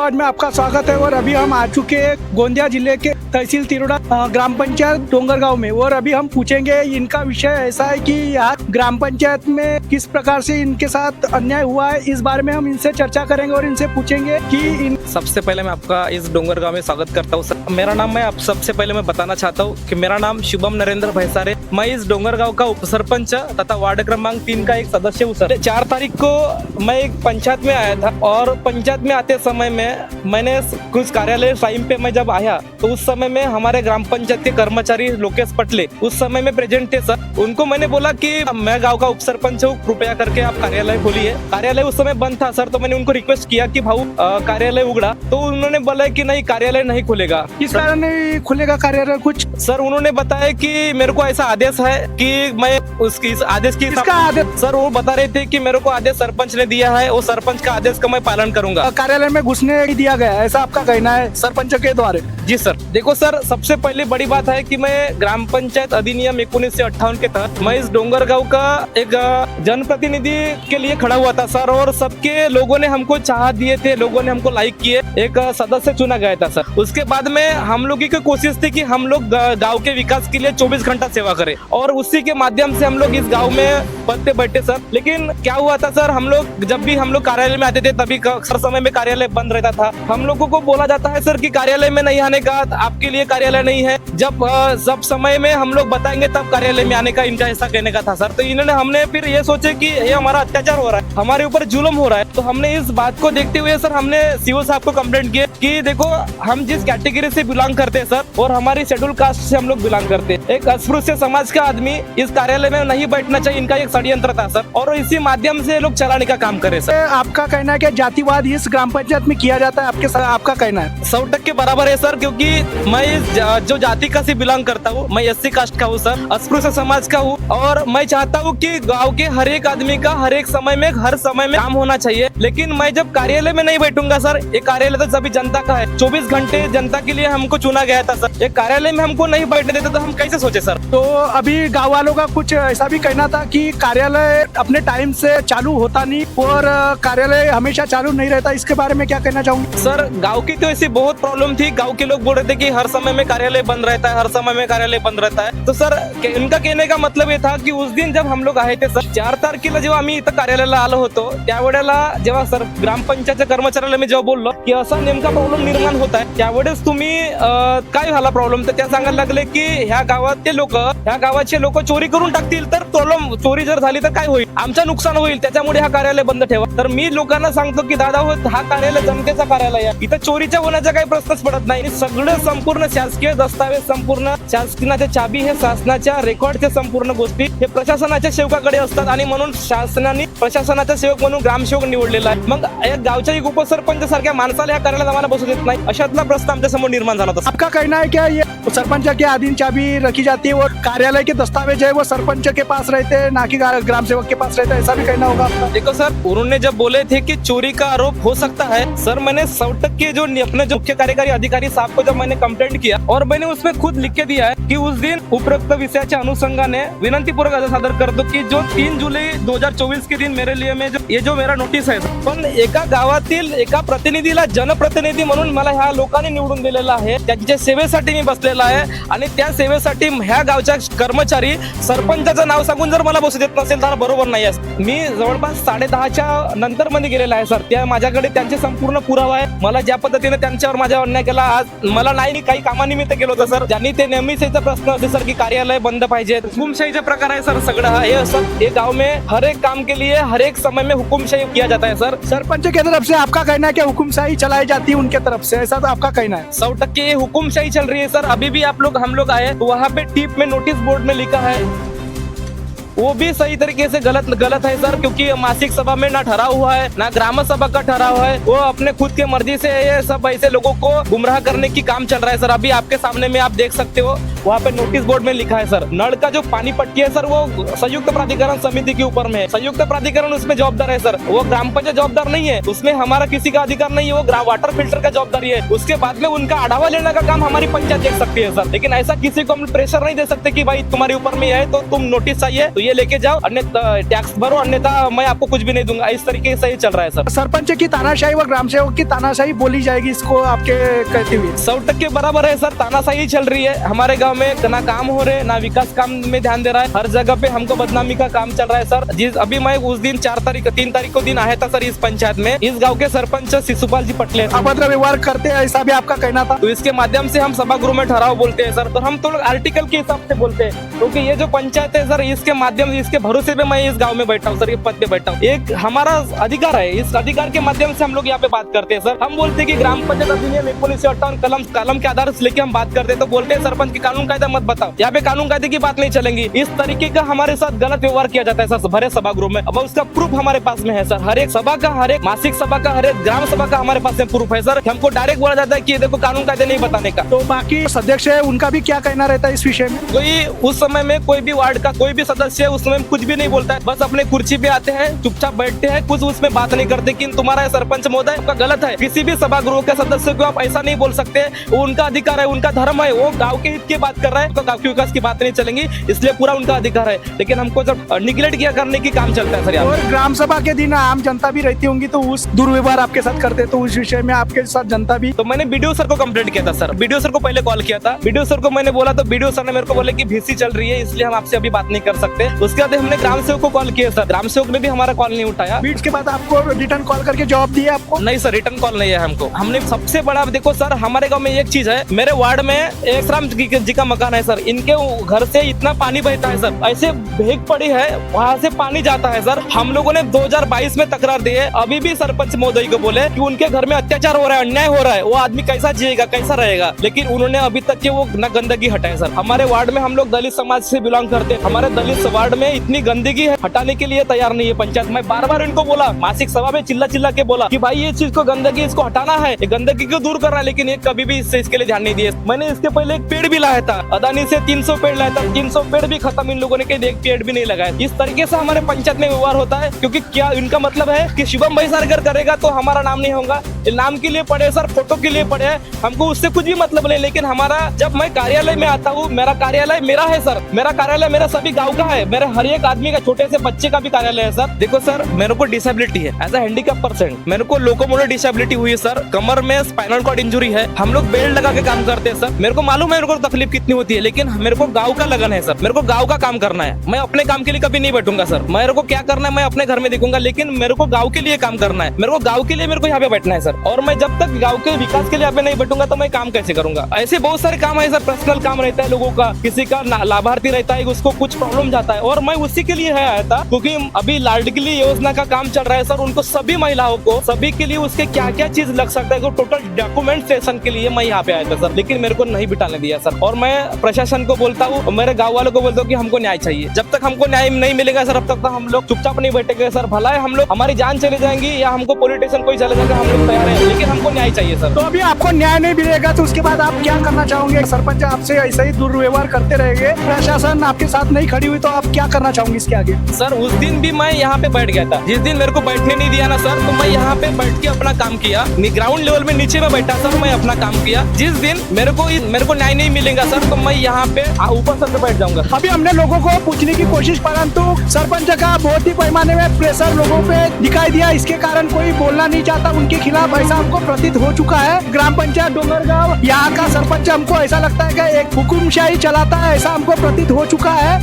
आवाज में आपका स्वागत है। और अभी हम आ चुके हैं गोंदिया जिले के तहसील तिरोड़ा ग्राम पंचायत डोंगरगांव में। और अभी हम पूछेंगे, इनका विषय ऐसा है कि यहाँ ग्राम पंचायत में किस प्रकार से इनके साथ अन्याय हुआ है, इस बारे में हम इनसे चर्चा करेंगे और इनसे पूछेंगे कि सबसे पहले मैं आपका इस डोंगरगांव में स्वागत करता हूँ सर। मेरा नाम आप सबसे पहले मैं बताना चाहता हूँ कि मेरा नाम शुभम नरेंद्र भैसारे। मैं इस डोंगरगांव का उपसरपंच तथा वार्ड क्रमांक 3 का एक सदस्य हूँ सर। 4 तारीख को मैं एक पंचायत में आया था और पंचायत में आते समय में मैंने कुछ कार्यालय टाइम पे मैं जब आया तो उस समय में हमारे ग्राम पंचायत के कर्मचारी लोकेश पटले उस समय में प्रेजेंट थे सर। उनको मैंने बोला कि मैं गाँव का उपसरपंच हूँ, कृपया करके आप कार्यालय खोलिए। कार्यालय उस समय बंद था सर, तो मैंने उनको रिक्वेस्ट किया कि भाऊ कार्यालय उगड़ा, तो उन्होंने बोला कि नहीं कार्यालय नहीं खुलेगा। किस कारण नहीं खुलेगा कार्यालय? कुछ सर उन्होंने बताया कि मेरे को ऐसा आदेश है कि मैं उसकी इस आदेश की आदेश सर वो बता रहे थे कि मेरे को आदेश सरपंच ने दिया है, वो सरपंच का आदेश का मैं पालन करूंगा। कार्यालय में घुसने नहीं दिया गया, ऐसा आपका कहना है सरपंच के द्वारा? जी सर। देखो सर, सबसे पहले बड़ी बात है कि मैं ग्राम पंचायत अधिनियम 1958 के तहत मैं इस डोंगरगांव का एक जनप्रतिनिधि के लिए खड़ा हुआ था सर। और सबके लोगों ने हमको चाह दिए थे, लोगों ने हमको लाइक किए, एक सदस्य चुना गया था सर। उसके बाद में हम लोग की कोशिश थी कि हम लोग गाँव के विकास के लिए 24 घंटा सेवा करें और उसी के माध्यम से हम लोग इस गाँव में पद पे बैठे सर। लेकिन क्या हुआ था सर, हम लोग जब भी हम लोग कार्यालय में आते थे तभी हर समय में कार्यालय बंद रहता था। हम लोगों को बोला जाता है सर कि कार्यालय में नहीं आने का, आपके लिए कार्यालय नहीं है। जब समय में हम लोग बताएंगे तब कार्यालय में आने का इनका ऐसा कहने का था सर। तो इन्होंने हमने फिर ये सोचे कि ये हमारा अत्याचार हो रहा है, हमारे ऊपर जुल्म हो रहा है। तो हमने इस बात को देखते हुए सर हमने सीओ साहब को कंप्लेंट किया कि देखो हम जिस कैटेगरी से बिलोंग करते हैं सर और हमारी शेड्यूल कास्ट से हम लोग बिलोंग करते हैं, एक अस्पृश्य समाज का आदमी इस कार्यालय में नहीं बैठना चाहिए, इनका एक षड्यंत्र था सर। और इसी माध्यम से लोग चलाने का काम करे सर। आपका कहना है कि जातिवाद इस ग्राम पंचायत में किया जाता है, आपका कहना है? 100% बराबर है सर, क्योंकि मैं जो जाति का से बिलोंग करता हूँ, मैं SC कास्ट का हूँ सर, अस्पृश्य समाज का हूँ। और मैं चाहता हूँ कि गाँव के हर एक आदमी का हर एक समय में हर समय में काम होना चाहिए। लेकिन मैं जब कार्यालय में नहीं बैठूंगा सर, ये कार्यालय तो सभी जनता का है, 24 घंटे जनता के लिए हमको चुना गया था सर। ये कार्यालय में हमको नहीं बैठने देते तो हम कैसे सोचे सर? तो अभी गाँव वालों का कुछ ऐसा भी कहना था कि कार्यालय अपने टाइम से चालू होता नहीं और कार्यालय हमेशा चालू नहीं रहता, इसके बारे में क्या कहना चाहूंगी? सर गांव की तो ऐसी बहुत प्रॉब्लम थी, गांव के लोग बोल रहे थे कि हर समय में कार्यालय बंद रहता है, हर समय में कार्यालय बंद रहता है। तो सर इनका कहने का मतलब ये था की उस दिन जब हम लोग आए थे सर 4 तारखेला जेव्हा आम्ही इथं कार्यालयाला आलो होतो त्यावेळेला जेव्हा सर ग्रामपंचायतच्या कर्मचाऱ्याला मी जेव्हा बोललो की असा नेमका प्रॉब्लेम निर्माण होत आहे, त्यावेळेस तुम्ही काय झाला प्रॉब्लेम, तर त्या सांगायला लागले की ह्या गावाचे लोक चोरी करून टाकतील, तर प्रॉब्लेम चोरी जर झाली तर काय होईल, आमचं नुकसान होईल, त्याच्यामुळे हा कार्यालय बंद ठेवा। तर मी लोकांना सांगतो की दादा हो, हा कार्यालय जनतेचा कार्यालय आहे, इथं चोरीच्या होण्याचा काही प्रश्नच पडत नाही। सगळं संपूर्ण शासकीय दस्तावेज, संपूर्ण शासनाच्या चाबी हे शासनाच्या रेकॉर्डच्या संपूर्ण गोष्टी हे प्रशासनाच्या सेवकाकडे असतात आणि म्हणून शासनाने प्रशासनाचा सेवक म्हणून ग्रामसेवक निवडलेला आहे। मग या गावच्या एक उपसरपंच सारख्या माणसाला या कार्यालयात आम्हाला बसू देत नाही, अशातला प्रश्न आमच्या समोर निर्माण झाला होता। आपका कहना है क्या ये सरपंच के अधीन चाबी रखी जाती है और कार्यालय के दस्तावेज है वो सरपंच के पास रहते हैं, ना कि ग्राम सेवक के पास रहता है, ऐसा भी कहना होगा आपका? देखो सर, उन्होंने जब बोले थे कि चोरी का आरोप हो सकता है सर, मैंने 100% जो अपने जो मुख्य कार्यकारी अधिकारी साहब को जब मैंने कंप्लेंट किया और मैंने उसमें खुद लिख के दिया है कि उस दिन उपरोक्त विषयाच्या अनुषंगाने विनंती पूर्वक सादर करतो की जो 3 जुलै 2024 के दिन मेरे लिए में जो मेरा नोटीस आहे, पण एका गावातील एका प्रतिनिधीला जनप्रतिनिधी म्हणून मला ह्या लोकांनी निवडून दिलेला आहे, त्यांच्या सेवेसाठी मी बसलेला आहे आणि त्या सेवेसाठी ह्या गावच्या कर्मचारी सरपंचाचं नाव सांगून जर मला बसू देत नसेल तर बरोबर नाही आहे। मी जवळपास 10:30च्या नंतर मध्ये गेलेला आहे सर, त्या माझ्याकडे त्यांचे संपूर्ण पुरावा आहे। मला ज्या पद्धतीने त्यांच्यावर माझ्यावर अन्याय केला, आज मला नाही काही कामानिमित्त गेलो होतो सर, ज्यांनी ते नेहमीच याचा प्रश्न होते सर की कार्यालय बंद पाहिजे, हुकुमशाहीचा प्रकार आहे सर सगळं हा। ये सर ये गांव में हर एक काम के लिए हर एक समय में हुकुमशाही किया जाता है सर। सरपंच की तरफ से आपका कहना है कि हुकुमशाही चलाई जाती है उनके तरफ से, ऐसा तो आपका कहना है? 100% हुकुमशाही चल रही है सर। अभी भी हम लोग आए तो वहाँ पे टीप में नोटिस बोर्ड में लिखा है, वो भी सही तरीके से गलत है सर, क्योंकि मासिक सभा में ना ठहरा हुआ है ना ग्राम सभा का ठहरा हुआ है, वो अपने खुद के मर्जी से ये सब ऐसे लोगों को गुमराह करने की काम चल रहा है सर। अभी आपके सामने में आप देख सकते हो वहाँ पे नोटिस बोर्ड में लिखा है सर, नल का जो पानी पट्टी है सर वो संयुक्त प्राधिकरण समिति के ऊपर में है, संयुक्त प्राधिकरण उसमें जवाबदार है सर, वो ग्राम पंचायत जवाबदार नहीं है, उसमें हमारा किसी का अधिकार नहीं है, वो वाटर फिल्टर का जवाबदारी है। उसके बाद में उनका आढ़ावा लेने का काम हमारी पंचायत देख सकती है सर, लेकिन ऐसा किसी को हम प्रेशर नहीं दे सकते कि भाई तुम्हारे ऊपर में है तो तुम नोटिस चाहिए तो ये लेके जाओ, अन्यथा टैक्स भरो, अन्यथा मैं आपको कुछ भी नहीं दूंगा। इस तरीके से ही चल रहा है सर। सरपंच की तानाशाही व ग्राम सेवक की तानाशाही बोली जाएगी इसको आपके कहते हुए? 100% बराबर है सर, तानाशाही चल रही है। हमारे गांव में ना काम हो रहे, ना विकास काम में ध्यान दे रहा है, हर जगह पे हमको बदनामी का काम चल रहा है सर। जिस अभी मैं उस दिन 3 तारीख को दिन आया था सर इस पंचायत में, इस गांव के सरपंच शिशुपाल जी पटले अभद्र व्यवहार करते हैं ऐसा भी आपका कहना था। तो इसके माध्यम से हम सभागृह में ठहराव बोलते हैं सर। तो हम तो लोग आर्टिकल के हिसाब से बोलते हैं, क्योंकि ये जो पंचायत है सर, इसके माध्यम से, इसके भरोसे पे मैं इस गाँव में बैठा हूँ सर, ये पद पे बैठा हूँ। एक हमारा अधिकार है, इस अधिकार के माध्यम से हम लोग यहाँ पे बात करते हैं सर। हम बोलते हैं कि ग्राम पंचायत अधिनियम 1958 कलम के आधार से लेके हम बात करते हैं, तो बोलते हैं सरपंच की कानून कायदा मत बताओ, यहाँ पे कानून कायदे की बात नहीं चलेंगी। इस तरीके का हमारे साथ गलत व्यवहार किया जाता है सर भरे सभागृह में। अब उसका प्रूफ हमारे पास में है सर, हर एक सभा का, हर एक मासिक सभा का, हर एक ग्राम सभा का हमारे पास में प्रूफ है सर। हमको डायरेक्ट बोला जाता है कि देखो कानून कायदे नहीं बताने का। तो बाकी सदस्य है उनका भी क्या कहना रहता है इस विषय में? कोई उस समय में कोई भी वार्ड का कोई भी सदस्य उस समय कुछ भी नहीं बोलता है, बस अपने कुर्सी पे आते हैं, चुपचाप बैठते हैं, कुछ उसमें बात नहीं करते कि तुम्हारा सरपंच महोदय आपका गलत है। किसी भी सभागृह के सदस्य को आप ऐसा नहीं बोल सकते, वो उनका अधिकार है, उनका धर्म है, वो गांव के हित की बात कर रहा है, तो गांव के विकास की बात नहीं चलेंगी, इसलिए पूरा उनका अधिकार है। लेकिन हमको जब निगलेक्ट किया करने की काम चलता है सर। और ग्राम सभा के दिन आम जनता भी रहती होंगी, तो उस दुर्व्यवहार आपके साथ करते, तो उस विषय में आपके साथ जनता भी? तो मैंने बीडीओ सर को कंप्लेंट किया था सर, बीडीओ सर को पहले कॉल किया था, बीडीओ सर को मैंने बोला, तो बीडीओ सर ने मेरे को बोले कि भीसी चल रही है, इसलिए हम आपसे अभी बात नहीं कर सकते। उसके बाद हमने ग्राम सेवक को कॉल किया सर, ग्राम सेवक ने भी हमारा कॉल नहीं उठाया। बीच के बाद आपको रिटर्न कॉल करके जवाब दिया आपको? नहीं सर, रिटर्न कॉल नहीं है हमको। हमने सबसे बड़ा देखो सर, हमारे गांव में एक चीज है, मेरे वार्ड में एक राम जी का मकान है सर, इनके घर से इतना पानी बहता है सर, ऐसे भेग पड़ी है, वहाँ से पानी जाता है सर। हम लोगों ने 2022 में तकरार दी है, अभी भी सरपंच महोदय को बोले कि उनके घर में अत्याचार हो रहा है, अन्याय हो रहा है, वो आदमी कैसा जिएगा, कैसा रहेगा, लेकिन उन्होंने अभी तक के वो न गंदगी हटाए सर। हमारे वार्ड में हम लोग दलित समाज से बिलोंग करते हैं, हमारे दलित वार्ड में इतनी गंदगी है, हटाने के लिए तैयार नहीं है पंचायत। मैं बार बार इनको बोला, मासिक सभा में चिल्ला चिल्ला के बोला कि भाई ये चीज को गंदगी इसको हटाना है, ये गंदगी को दूर करना है, लेकिन ये कभी भी इसके लिए ध्यान नहीं दिए। मैंने इसके पहले एक पेड़ भी लाया था, अदानी से 300 पेड़ लाया था, 300 पेड़ भी खत्म, इन लोगों ने एक पेड़ भी नहीं लगाया। इस तरीके से हमारे पंचायत में व्यवहार होता है, क्योंकि क्या इनका मतलब है कि शिवम भाई सर अगर करेगा तो हमारा नाम नहीं होगा, नाम के लिए पड़े सर, फोटो के लिए पड़े, हमको उससे कुछ भी मतलब नहीं। लेकिन हमारा जब मैं कार्यालय में आता हूँ, मेरा कार्यालय मेरा है सर, मेरा कार्यालय मेरा सभी गाँव का है, मेरे हर एक आदमी का, छोटे से बच्चे का भी कार्यालय है सर। देखो सर, मेरे को डिसेबिलिटी है, एज ए हैंडीकैप पर्सन, मेरे को लोकोमोटर डिसेबिलिटी हुई है सर, कमर में स्पाइनल कॉर्ड इंजरी है, हम लोग बेल्ट लगा के काम करते हैं सर। मेरे को मालूम है मेरे को तकलीफ कितनी होती है, लेकिन मेरे को गाँव का लगन है सर, मेरे को गाँव का काम करना है। मैं अपने काम के लिए कभी नहीं बैठूंगा सर, मेरे को क्या करना है मैं अपने घर में देखूंगा, लेकिन मेरे को गाँव के लिए काम करना है, मेरे को गाँव के लिए मेरे को यहाँ पे बैठना है सर। और मैं जब तक गाँव के विकास के लिए यहाँ पे नहीं बैठूंगा तो मैं काम कैसे करूंगा? ऐसे बहुत सारे काम है सर, पर्सनल काम रहता है लोगों का, किसी का लाभार्थी रहता है, उसको कुछ प्रॉब्लम जाता है, और मैं उसी के लिए आया था, क्योंकि अभी लाडली योजना का काम चल रहा है सर, उनको सभी महिलाओं को, सभी के लिए उसके क्या क्या चीज लग सकता है, टोटल डॉक्यूमेंटेशन के लिए मैं यहाँ पे आया था सर, लेकिन मेरे को नहीं बिठाने दिया सर। और मैं प्रशासन को बोलता हूँ, मेरे गाँव वालों को बोलता हूँ कि हमको न्याय चाहिए। जब तक हमको न्याय नहीं मिलेगा सर, अब तक हम लोग चुपचाप नहीं बैठेंगे सर। भला है हम लोग, हमारी जान चली जाएंगी या हमको पुलिस स्टेशन कोई चले जाएगा, हम लोग तैयार है, लेकिन हमको न्याय चाहिए सर। तो अभी आपको न्याय नहीं मिलेगा तो उसके बाद आप क्या करना चाहोगे? सरपंच आपसे ऐसे ही दुर्व्यवहार करते रहेंगे, प्रशासन आपके साथ नहीं खड़ी हुई, तो आप क्या करना चाहोगे इसके आगे? सर उस दिन भी मैं यहाँ पे बैठ गया था, जिस दिन मेरे को बैठने नहीं दिया ना सर, तो मैं यहाँ पे बैठ के अपना काम किया, ग्राउंड लेवल में नीचे में बैठा सर, मैं अपना काम किया। जिस दिन मेरे को न्याय नहीं मिलेगा सर, तो मैं यहाँ पे ऊपर सर पे बैठ जाऊंगा। अभी हमने लोगों को पूछने की कोशिश, परंतु सरपंच का बहुत ही पैमाने में प्रेशर लोगों पे दिखाई दिया, इसके कारण कोई बोलना नहीं चाहता उनके खिलाफ, ऐसा हमको प्रतीत हो चुका है। ग्राम पंचायत डोंगरगांव यहाँ का सरपंच हमको ऐसा लगता है कि एक हुकुमशाही चलाता है, ऐसा हमको प्रतीत हो चुका है।